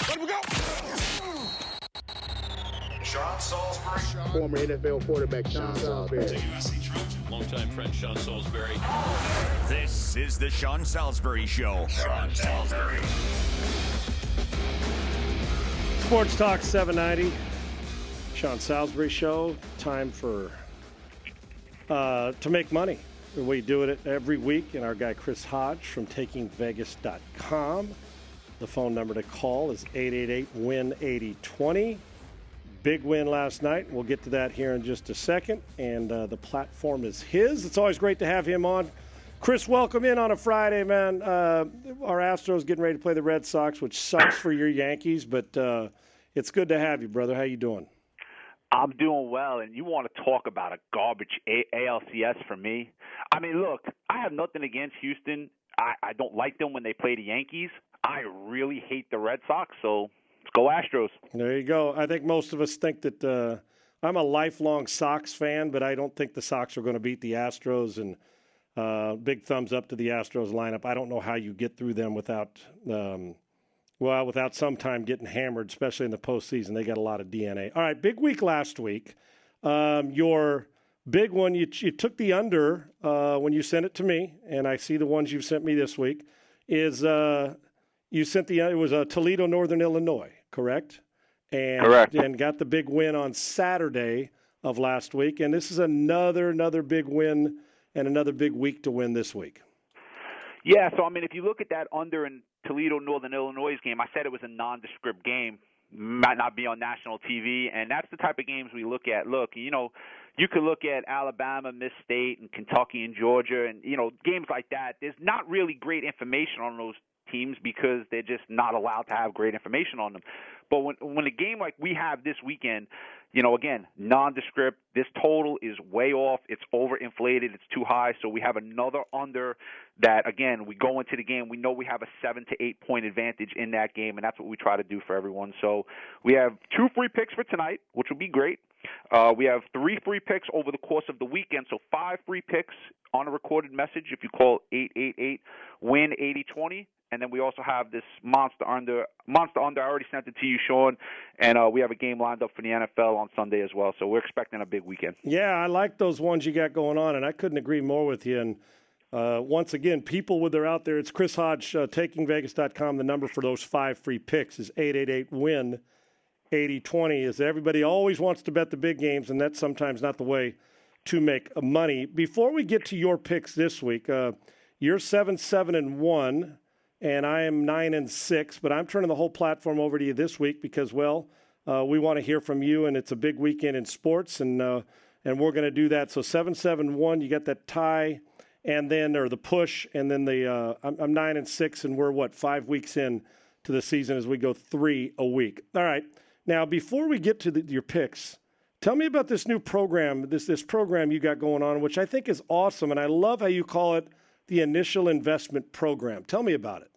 Let we go. Sean Salisbury. Former NFL quarterback Sean Salisbury. USC Trojan, longtime friend Sean Salisbury. This is the Sean Salisbury Show. Sean Salisbury. Sports Talk 790. Sean Salisbury Show. Time for to make money. We do it every week, and our guy Chris Hodge from TakingVegas.com. The phone number to call is 888-WIN-8020. Big win last night. We'll get to that here in just a second, and the platform is his. It's always great to have him on. Chris, welcome in on a Friday, man. Our Astros getting ready to play the Red Sox, which sucks for your Yankees, but it's good to have you, brother. How you doing? I'm doing well, and you want to talk about a garbage ALCS for me? I mean, look, I have nothing against Houston. I don't like them when they play the Yankees. I really hate the Red Sox, so let's go Astros. There you go. I think most of us think that I'm a lifelong Sox fan, but I don't think the Sox are going to beat the Astros, and big thumbs up to the Astros lineup. I don't know how you get through them without sometime getting hammered, especially in the postseason. They got a lot of DNA. All right, big week last week. Your big one, you took the under when you sent it to me, and I see the ones you've sent me this week, is you sent it was Toledo, Northern Illinois, correct? Correct. And got the big win on Saturday of last week. And this is another big win and another big week to win this week. Yeah, so, I mean, if you look at that under in Toledo, Northern Illinois game, I said it was a nondescript game, might not be on national TV, and that's the type of games we look at. Look, you know, you could look at Alabama, Miss State, and Kentucky and Georgia, and, you know, games like that. There's not really great information on those teams because they're just not allowed to have great information on them. But when a game like we have this weekend, you know, again, nondescript, this total is way off. It's overinflated. It's too high. So we have another under that, again, we go into the game. We know we have a 7 to 8 point advantage in that game, and that's what we try to do for everyone. So we have 2 free picks for tonight, which will be great. We have 3 free picks over the course of the weekend, so 5 free picks on a recorded message if you call 888-WIN-8020. And then we also have this monster under. I already sent it to you, Sean. And we have a game lined up for the NFL on Sunday as well. So we're expecting a big weekend. Yeah, I like those ones you got going on, and I couldn't agree more with you. And once again, people when they're out there, it's Chris Hodge, TakingVegas.com. The number for those 5 free picks is 888-WIN-8020. Is everybody always wants to bet the big games, and that's sometimes not the way to make money. Before we get to your picks this week, you're 7-7-1. And I am 9-6, but I'm turning the whole platform over to you this week because, we want to hear from you, and it's a big weekend in sports, and we're going to do that. So 7-7-1, you got that tie, and then or the push, and then I'm 9-6, and we're 5 weeks in to the season as we go 3 a week. All right, now before we get to your picks, tell me about this new program, this program you got going on, which I think is awesome, and I love how you call it the initial investment program. Tell me about it.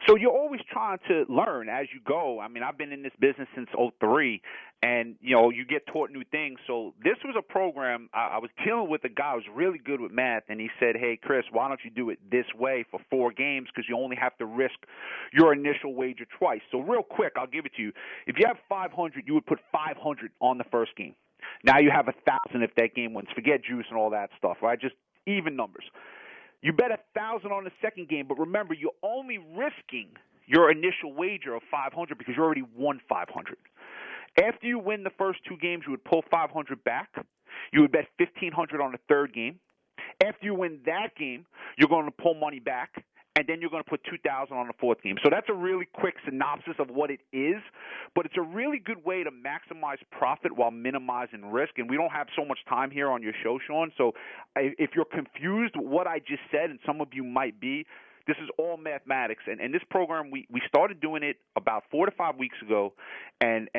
So you're always trying to learn as you go. I mean, I've been in this business since '03, and, you know, you get taught new things. So this was a program. I was dealing with a guy who was really good with math, and he said, hey, Chris, why don't you do it this way for 4 games because you only have to risk your initial wager twice. So real quick, I'll give it to you. If you have 500, you would put 500 on the first game. Now you have 1,000 if that game wins. Forget juice and all that stuff, right? Just even numbers. You bet 1,000 on the second game, but remember, you're only risking your initial wager of 500 because you already won 500. After you win the first 2 games, you would pull 500 back. You would bet 1,500 on the third game. After you win that game, you're going to pull money back, and then you're going to put 2,000 on the fourth game. So that's a really quick synopsis of what it is, but it's a really good way to maximize profit while minimizing risk. And we don't have so much time here on your show, Sean. So if you're confused with what I just said, and some of you might be, this is all mathematics. And this program, we started doing it about 4 to 5 weeks ago, and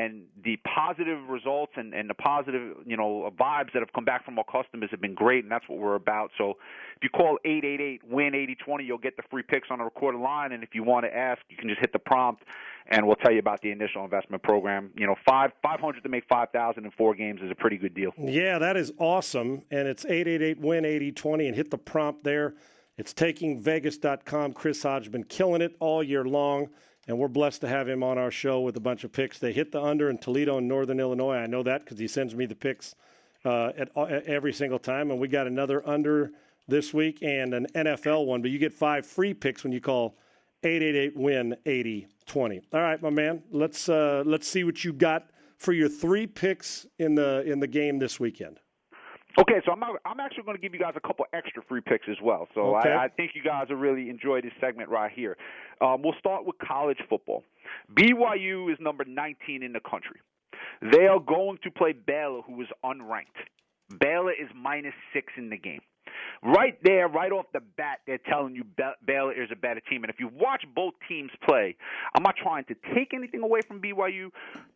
the positive results and the positive, you know, vibes that have come back from our customers have been great, and that's what we're about. So if you call 888-WIN-8020, you'll get the free picks on the recorded line, and if you want to ask, you can just hit the prompt, and we'll tell you about the initial investment program. You know, 500 to make 5,000 in 4 games is a pretty good deal. Yeah, that is awesome, and it's 888-WIN-8020, and hit the prompt there. It's TakingVegas.com. Chris Hodge has been killing it all year long. and we're blessed to have him on our show with a bunch of picks. They hit the under in Toledo and Northern Illinois. I know that because he sends me the picks at every single time, and we got another under this week and an NFL one, but you get 5 free picks when you call 888-WIN-8020. All right, my man, let's see what you got for your 3 picks in the game this weekend. Okay, so I'm actually going to give you guys a couple extra free picks as well. So okay. I think you guys will really enjoy this segment right here. We'll start with college football. BYU is number 19 in the country. They are going to play Baylor, who is unranked. Baylor is -6 in the game. Right there, right off the bat, they're telling you Baylor is a better team. And if you watch both teams play, I'm not trying to take anything away from BYU.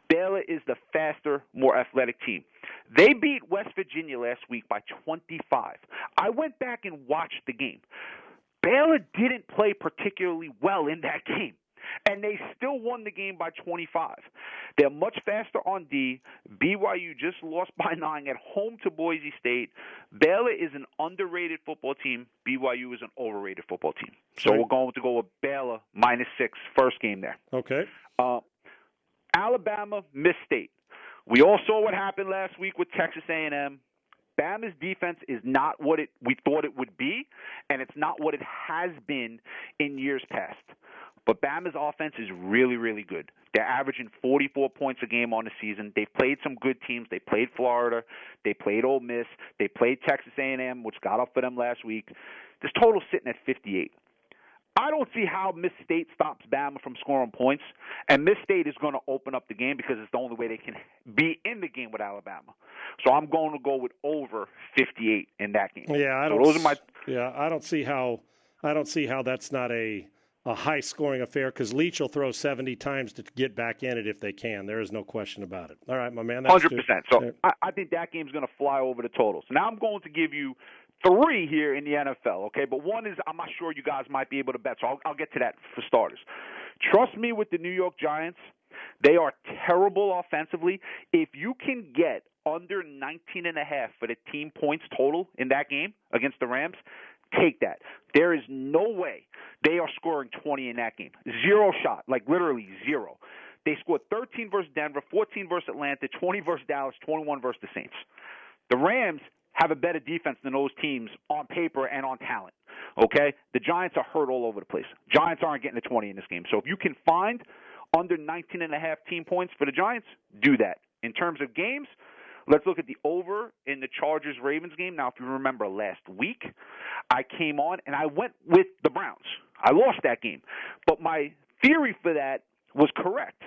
Baylor is the faster, more athletic team. They beat West Virginia last week by 25. I went back and watched the game. Baylor didn't play particularly well in that game, and they still won the game by 25. They're much faster on D. BYU just lost by 9 at home to Boise State. Baylor is an underrated football team. BYU is an overrated football team. So we're going to go with Baylor -6, first game there. Okay. Alabama, Miss State. We all saw what happened last week with Texas A&M. Bama's defense is not what we thought it would be, and it's not what it has been in years past. But Bama's offense is really, really good. They're averaging 44 points a game on the season. They've played some good teams. They played Florida. They played Ole Miss. They played Texas A&M, which got up for them last week. This total's sitting at 58. I don't see how Miss State stops Bama from scoring points, and Miss State is going to open up the game because it's the only way they can be in the game with Alabama. So I'm going to go with over 58 in that game. Yeah, I don't see how that's not a high-scoring affair because Leach will throw 70 times to get back in it if they can. There is no question about it. All right, my man. 100%. So I think that game's going to fly over the total. So now I'm going to give you 3 here in the NFL, okay? But one is I'm not sure you guys might be able to bet, so I'll get to that for starters. Trust me with the New York Giants. They are terrible offensively. If you can get under 19.5 for the team points total in that game against the Rams, take that. There is no way they are scoring 20 in that game. 0 shot, like literally 0. They scored 13 versus Denver, 14 versus Atlanta, 20 versus Dallas, 21 versus the Saints. The Rams have a better defense than those teams on paper and on talent, okay? The Giants are hurt all over the place. Giants aren't getting to 20 in this game. So if you can find under 19.5 team points for the Giants, do that. In terms of games, let's look at the over in the Chargers-Ravens game. Now, if you remember last week, I came on and I went with the Browns. I lost that game. But my theory for that was correct.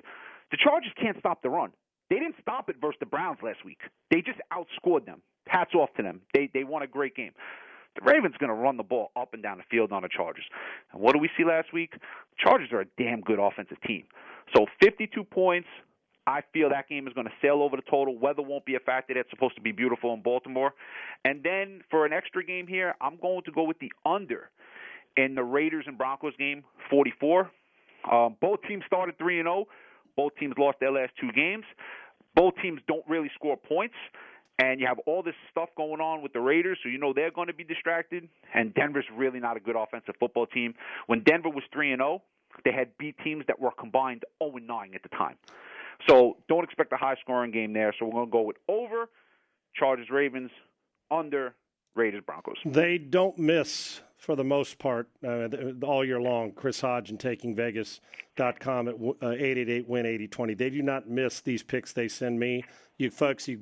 The Chargers can't stop the run. They didn't stop it versus the Browns last week. They just outscored them. Hats off to them. They won a great game. The Ravens going to run the ball up and down the field on the Chargers. And what do we see last week? The Chargers are a damn good offensive team. So 52 points. I feel that game is going to sail over the total. Weather won't be a factor. That's supposed to be beautiful in Baltimore. And then for an extra game here, I'm going to go with the under in the Raiders and Broncos game, 44. Both teams started 3-0. Both teams lost their last 2 games. Both teams don't really score points. And you have all this stuff going on with the Raiders, so you know they're going to be distracted. And Denver's really not a good offensive football team. When Denver was 3-0, they had beat teams that were combined 0-9 at the time. So don't expect a high-scoring game there. So we're going to go with over, Chargers-Ravens, under, Raiders-Broncos. They don't miss for the most part all year long. Chris Hodgin taking Vegas.com at 888-WIN-8020. They do not miss these picks they send me. You got to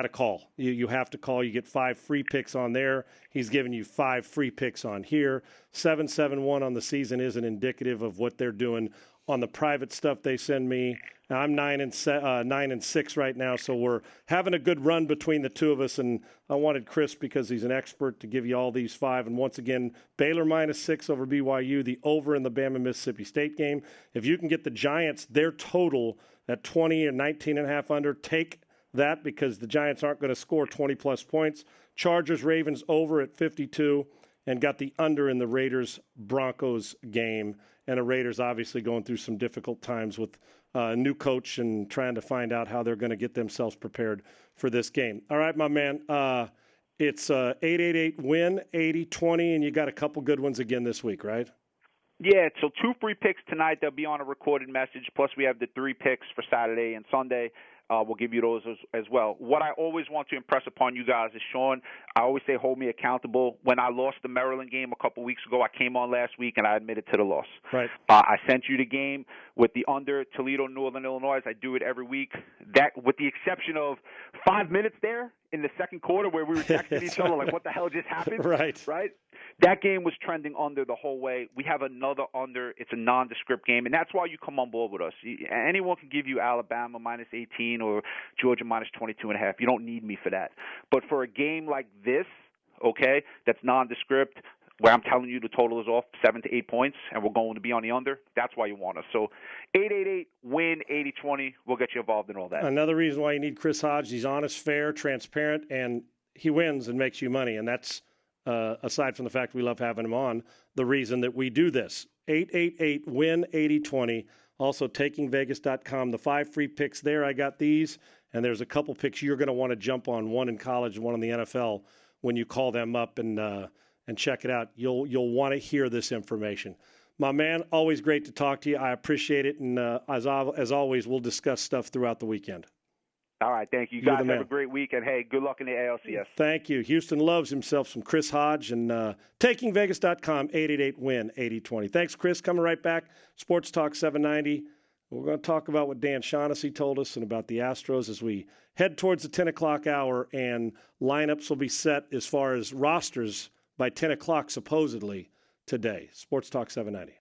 call. You have to call. You get 5 free picks on there. He's giving you 5 free picks on here. 7-7-1 on the season isn't indicative of what they're doing on the private stuff they send me. Now, I'm 9-6 right now, so we're having a good run between the two of us. And I wanted Chris, because he's an expert, to give you all these 5. And once again, Baylor -6 over BYU, the over in the Bama-Mississippi State game. If you can get the Giants, their total at 20 and 19.5 under, take that, because the Giants aren't going to score 20-plus points. Chargers-Ravens over at 52, and got the under in the Raiders-Broncos game. And the Raiders obviously going through some difficult times with a new coach and trying to find out how they're going to get themselves prepared for this game. All right, my man. It's 888-WIN-8020, and you got a couple good ones again this week, right? Yeah, so 2 free picks tonight. They'll be on a recorded message. Plus, we have the 3 picks for Saturday and Sunday. We'll give you those as well. What I always want to impress upon you guys is, Sean, I always say hold me accountable. When I lost the Maryland game a couple weeks ago, I came on last week and I admitted to the loss. Right. I sent you the game with the under Toledo, Northern Illinois. I do it every week. That, with the exception of 5 minutes there in the second quarter where we were texting each other like, what the hell just happened? Right. That game was trending under the whole way. We have another under. It's a nondescript game, and that's why you come on board with us. Anyone can give you Alabama minus 18 or Georgia minus 22.5. You don't need me for that. But for a game like this, okay, that's nondescript, where I'm telling you the total is off 7 to 8 points, and we're going to be on the under, that's why you want us. So 888-WIN-8020. We'll get you involved in all that. Another reason why you need Chris Hodge, he's honest, fair, transparent, and he wins and makes you money, and that's aside from the fact we love having him on, the reason that we do this. 888-WIN-8020. Also, takingvegas.com. The 5 free picks there. I got these, and there's a couple picks you're going to want to jump on, one in college, one in the NFL, when you call them up and check it out. You'll want to hear this information. My man, always great to talk to you. I appreciate it, and as always, we'll discuss stuff throughout the weekend. All right, thank you. You guys have a great week, and, hey, good luck in the ALCS. Thank you. Houston loves himself some Chris Hodge, and takingvegas.com, 888-WIN-8020. Thanks, Chris. Coming right back, Sports Talk 790. We're going to talk about what Dan Shaughnessy told us and about the Astros as we head towards the 10 o'clock hour, and lineups will be set as far as rosters by 10 o'clock supposedly today. Sports Talk 790.